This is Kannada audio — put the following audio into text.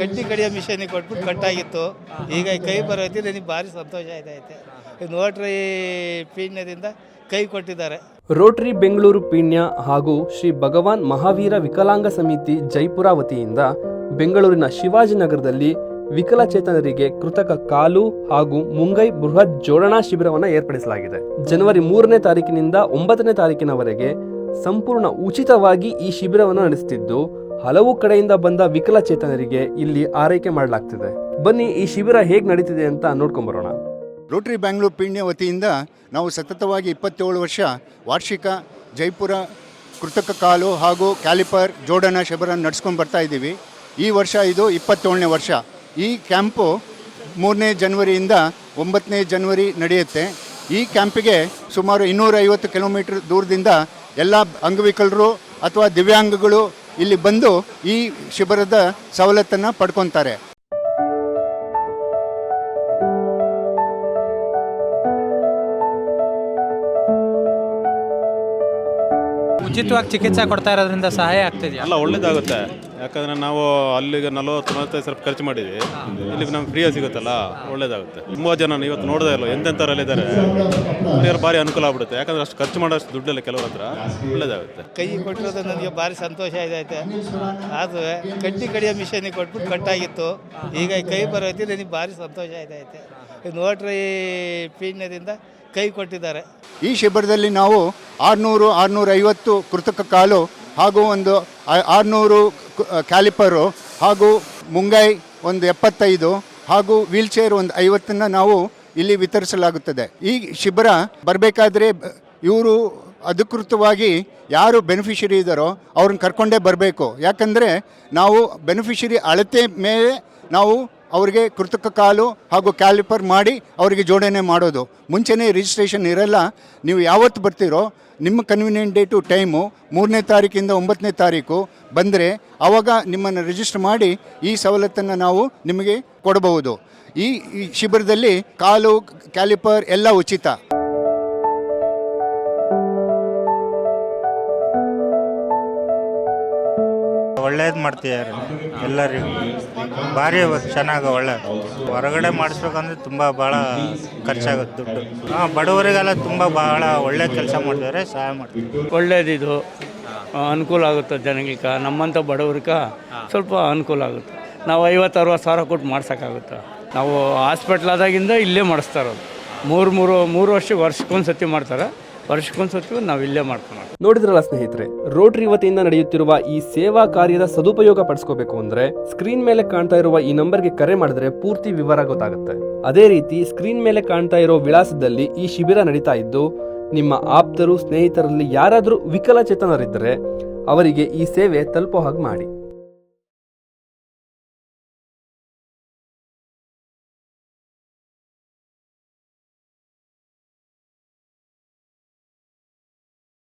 ಕಡ್ಡಿ ಕಡಿಯೋ ಮಿಷನಿಗೆ ಕೊಟ್ಬಿಟ್ಟು ಕಟ್ಟಾಗಿತ್ತು. ಈಗ ಕೈ ಬರೋತಿ ನನಗೆ ಭಾರಿ ಸಂತೋಷ ಆಯ್ತೈತೆ. ರೋಟ್ರಿ ಪೀಣ್ಯದಿಂದ ಕೈ ಕೊಟ್ಟಿದ್ದಾರೆ. ರೋಟರಿ ಬೆಂಗಳೂರು ಪೀಣ್ಯ ಹಾಗೂ ಶ್ರೀ ಭಗವಾನ್ ಮಹಾವೀರ ವಿಕಲಾಂಗ ಸಮಿತಿ ಜೈಪುರ ವತಿಯಿಂದ ಬೆಂಗಳೂರಿನ ಶಿವಾಜಿನಗರದಲ್ಲಿ ವಿಕಲಚೇತನರಿಗೆ ಕೃತಕ ಕಾಲು ಹಾಗೂ ಮುಂಗೈ ಬೃಹತ್ ಜೋಡಣಾ ಶಿಬಿರವನ್ನು ಏರ್ಪಡಿಸಲಾಗಿದೆ. ಜನವರಿ 3ನೇ ತಾರೀಕಿನಿಂದ 9ನೇ ತಾರೀಕಿನವರೆಗೆ ಸಂಪೂರ್ಣ ಉಚಿತವಾಗಿ ಈ ಶಿಬಿರವನ್ನು ನಡೆಸುತ್ತಿದ್ದು, ಹಲವು ಕಡೆಯಿಂದ ಬಂದ ವಿಕಲಚೇತನರಿಗೆ ಇಲ್ಲಿ ಆರೈಕೆ ಮಾಡಲಾಗ್ತಿದೆ. ಬನ್ನಿ ಈ ಶಿಬಿರ ಹೇಗೆ ನಡೀತಿದೆ ಅಂತ ನೋಡ್ಕೊಂಬರೋಣ. ರೋಟರಿ ಬೆಂಗಳೂರು ಪೀಣ್ಯ ವತಿಯಿಂದ ನಾವು ಸತತವಾಗಿ 27 ವರ್ಷ ವಾರ್ಷಿಕ ಜೈಪುರ ಕೃತಕ ಕಾಲು ಹಾಗೂ ಕ್ಯಾಲಿಪರ್ ಜೋಡಣಾ ಶಿಬಿರ ನಡೆಸ್ಕೊಂಡು ಬರ್ತಾ ಇದ್ದೀವಿ. ಈ ವರ್ಷ ಇದು 27ನೇ ವರ್ಷ. ಈ ಕ್ಯಾಂಪು 3ನೇ ಜನವರಿಯಿಂದ 9ನೇ ಜನವರಿ ನಡೆಯುತ್ತೆ. ಈ ಕ್ಯಾಂಪಿಗೆ ಸುಮಾರು 250 ಕಿಲೋಮೀಟರ್ ದೂರದಿಂದ ಎಲ್ಲ ಅಂಗವಿಕಲರು ಅಥವಾ ದಿವ್ಯಾಂಗಗಳು ಇಲ್ಲಿ ಬಂದು ಈ ಶಿಬಿರದ ಸವಲತ್ತನ್ನು ಪಡ್ಕೊತಾರೆ. ಉಚಿತವಾಗಿ ಚಿಕಿತ್ಸೆ ಕೊಡ್ತಾ ಇರೋದ್ರಿಂದ ಸಹಾಯ ಆಗ್ತಿದೆಯಾ? ಎಲ್ಲ ಒಳ್ಳೇದಾಗುತ್ತೆ. ಯಾಕಂದರೆ ನಾವು ಅಲ್ಲಿಗೆ 40-45 ಸಾವಿರ ಖರ್ಚು ಮಾಡಿದ್ವಿ, ಇಲ್ಲಿಗೆ ನಮ್ಗೆ ಫ್ರೀಯಾಗಿ ಸಿಗುತ್ತಲ್ಲ, ಒಳ್ಳೇದಾಗುತ್ತೆ. ತುಂಬ ಜನ ಇವತ್ತು ನೋಡ್ದೆ ಇಲ್ಲ ಎಂತೆಂಥವ್ರಲ್ಲಿದ್ದಾರೆ, ಅವ್ರಿಗೆ ಭಾರಿ ಅನುಕೂಲ ಆಗ್ಬಿಡುತ್ತೆ. ಯಾಕಂದರೆ ಅಷ್ಟು ಖರ್ಚು ಮಾಡೋಷ್ಟು ದುಡ್ಡಲ್ಲಿ ಕೆಲವ್ರ ಹತ್ರ ಒಳ್ಳೇದಾಗುತ್ತೆ. ಕೈ ಕೊಟ್ಟಿರೋದು ನನಗೆ ಭಾರಿ ಸಂತೋಷ ಆಯ್ತೈತೆ. ಆದರೆ ಕಡ್ಡಿ ಕಡಿಯೋ ಮಿಷನಿಗೆ ಕೊಟ್ಬಿಟ್ಟು ಕಟ್ಟಾಗಿತ್ತು. ಈಗ ಕೈ ಬರೋತಿ ನನಗೆ ಭಾರಿ ಸಂತೋಷ ಆಯ್ತೈತೆ. ರೋಟ್ರಿ ಪೀಣ್ಯದಿಂದ ಕೈ ಕೊಟ್ಟಿದ್ದಾರೆ. ಈ ಶಿಬಿರದಲ್ಲಿ ನಾವು 600-650 ಕೃತಕ ಕಾಲು ಹಾಗೂ ಒಂದು 600 ಕ್ಯಾಲಿಪರು ಹಾಗೂ ಮುಂಗೈ ಒಂದು 75 ಹಾಗೂ ವೀಲ್ಚೇರ್ ಒಂದು 50 ನಾವು ಇಲ್ಲಿ ವಿತರಿಸಲಾಗುತ್ತದೆ. ಈ ಶಿಬಿರ ಬರಬೇಕಾದ್ರೆ ಇವರು ಅಧಿಕೃತವಾಗಿ ಯಾರು ಬೆನಿಫಿಷರಿ ಇದ್ದಾರೋ ಅವ್ರನ್ನ ಕರ್ಕೊಂಡೇ ಬರಬೇಕು. ಯಾಕಂದರೆ ನಾವು ಬೆನಿಫಿಷರಿ ಅಳತೆ ಮೇಲೆ ನಾವು ಅವರಿಗೆ ಕೃತಕ ಕಾಲು ಹಾಗೂ ಕ್ಯಾಲಿಪರ್ ಮಾಡಿ ಅವರಿಗೆ ಜೋಡಣೆ ಮಾಡೋದು. ಮುಂಚೆನೇ ರಿಜಿಸ್ಟ್ರೇಷನ್ ಇರಲ್ಲ. ನೀವು ಯಾವತ್ತು ಬರ್ತೀರೋ ನಿಮ್ಮ ಕನ್ವೀನಿಯೆಂಟ್ ಡೇಟು ಟೈಮು 3ನೇ ತಾರೀಕಿಂದ 9ನೇ ತಾರೀಕು ಬಂದರೆ ಆವಾಗ ನಿಮ್ಮನ್ನು ರಿಜಿಸ್ಟರ್ ಮಾಡಿ ಈ ಸವಲತ್ತನ್ನು ನಾವು ನಿಮಗೆ ಕೊಡಬಹುದು. ಈ ಶಿಬಿರದಲ್ಲಿ ಕಾಲು ಕ್ಯಾಲಿಪರ್ ಎಲ್ಲ ಉಚಿತ. ಒಳ್ಳೇದು ಮಾಡ್ತಿದ್ದಾರೆ ಎಲ್ಲರಿಗೂ, ಭಾರಿ ಚೆನ್ನಾಗಿ ಒಳ್ಳೇದು. ಹೊರಗಡೆ ಮಾಡಿಸ್ಬೇಕಂದ್ರೆ ತುಂಬ ಭಾಳ ಖರ್ಚಾಗುತ್ತೆ ದುಡ್ಡು. ಬಡವರಿಗೆಲ್ಲ ತುಂಬ ಭಾಳ ಒಳ್ಳೆ ಕೆಲಸ ಮಾಡ್ತಾರೆ, ಸಹಾಯ ಮಾಡ್ತಾರೆ. ಒಳ್ಳೇದಿದು, ಅನುಕೂಲ ಆಗುತ್ತೆ ಜನಗಳಿಗೆ. ನಮ್ಮಂಥ ಬಡವ್ರಿಗೆ ಸ್ವಲ್ಪ ಅನುಕೂಲ ಆಗುತ್ತೆ. ನಾವು 50-60 ಸಾವಿರ ಕೊಟ್ಟು ಮಾಡ್ಸೋಕ್ಕಾಗುತ್ತೆ. ನಾವು ಹಾಸ್ಪಿಟ್ಲಾದಾಗಿಂದ ಇಲ್ಲೇ ಮಾಡಿಸ್ತಾ ಇರೋದು. ಮೂರು ವರ್ಷಕ್ಕೊಂದು ಸತಿ ಮಾಡ್ತಾರೆ. ವರ್ಷಕ್ಕೊಂದ್ಸತಿ ನಾವು ಇಲ್ಲೇ ಮಾಡ್ಕೊಂಡು. ನೋಡಿದ್ರಲ್ಲ ಸ್ನೇಹಿತರೆ, ರೋಟರಿ ವತಿಯಿಂದ ನಡೆಯುತ್ತಿರುವ ಈ ಸೇವಾ ಕಾರ್ಯದ ಸದುಪಯೋಗ ಪಡಿಸ್ಕೋಬೇಕು ಅಂದ್ರೆ ಸ್ಕ್ರೀನ್ ಮೇಲೆ ಕಾಣ್ತಾ ಇರುವ ಈ ನಂಬರ್ಗೆ ಕರೆ ಮಾಡಿದ್ರೆ ಪೂರ್ತಿ ವಿವರ ಗೊತ್ತಾಗುತ್ತೆ. ಅದೇ ರೀತಿ ಸ್ಕ್ರೀನ್ ಮೇಲೆ ಕಾಣ್ತಾ ಇರೋ ವಿಳಾಸದಲ್ಲಿ ಈ ಶಿಬಿರ ನಡೀತಾ ಇದ್ದು, ನಿಮ್ಮ ಆಪ್ತರು ಸ್ನೇಹಿತರಲ್ಲಿ ಯಾರಾದರೂ ವಿಕಲಚೇತನರಿದ್ದರೆ ಅವರಿಗೆ ಈ ಸೇವೆ ತಲುಪೋ ಹಾಗೆ ಮಾಡಿ.